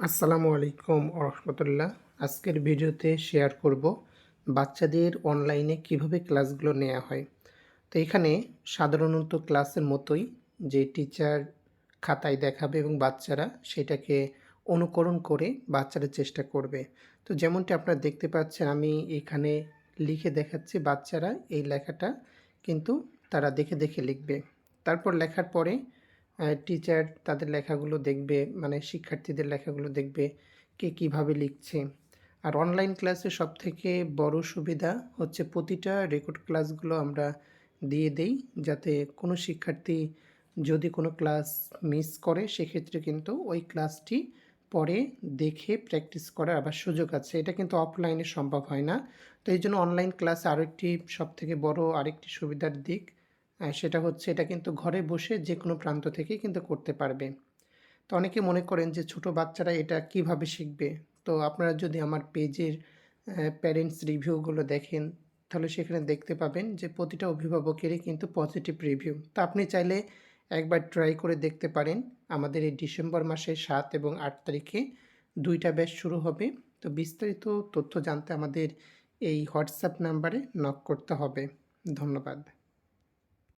আসসালামু আলাইকুম ওরহমতুল্লাহ। আজকের ভিডিওতে শেয়ার করব বাচ্চাদের অনলাইনে কিভাবে ক্লাসগুলো নেওয়া হয়। তো এখানে সাধারণত ক্লাসের মতোই যে টিচার খাতায় দেখাবে এবং বাচ্চারা সেটাকে অনুকরণ করে বাচ্চারা চেষ্টা করবে। তো যেমনটি আপনারা দেখতে পাচ্ছেন, আমি এখানে লিখে দেখাচ্ছি, বাচ্চারা এই লেখাটা কিন্তু তারা দেখে দেখে লিখবে। তারপর লেখার পরে টিচার তাদের লেখাগুলো দেখবে, মানে শিক্ষার্থীদের লেখাগুলো দেখবে কে কীভাবে লিখছে। আর অনলাইন ক্লাসে সবথেকে বড় সুবিধা হচ্ছে প্রতিটা রেকর্ড ক্লাসগুলো আমরা দিয়ে দেই, যাতে কোনো শিক্ষার্থী যদি কোনো ক্লাস মিস করে সেক্ষেত্রে কিন্তু ওই ক্লাসটি পরে দেখে প্র্যাকটিস করার আবার সুযোগ আছে। এটা কিন্তু অফলাইনে সম্ভব হয় না। তো এই জন্য অনলাইন ক্লাস আরেকটি সবথেকে বড় আরেকটি সুবিধার দিক, সেটা হচ্ছে এটা কিন্তু ঘরে বসে যে কোনো প্রান্ত থেকেই কিন্তু করতে পারবে। তো অনেকে মনে করেন যে ছোট বাচ্চারা এটা কিভাবে শিখবে। তো আপনারা যদি আমার পেজের প্যারেন্টস রিভিউগুলো দেখেন, তাহলে সেখানে দেখতে পাবেন যে প্রতিটা অভিভাবকেরই কিন্তু পজিটিভ রিভিউ। তো আপনি চাইলে একবার ট্রাই করে দেখতে পারেন। আমাদের এই ডিসেম্বর মাসের 7 এবং 8 তারিখে 2টা ব্যাচ শুরু হবে। তো বিস্তারিত তথ্য জানতে আমাদের এই হোয়াটসঅ্যাপ নাম্বারে নক করতে হবে। ধন্যবাদ।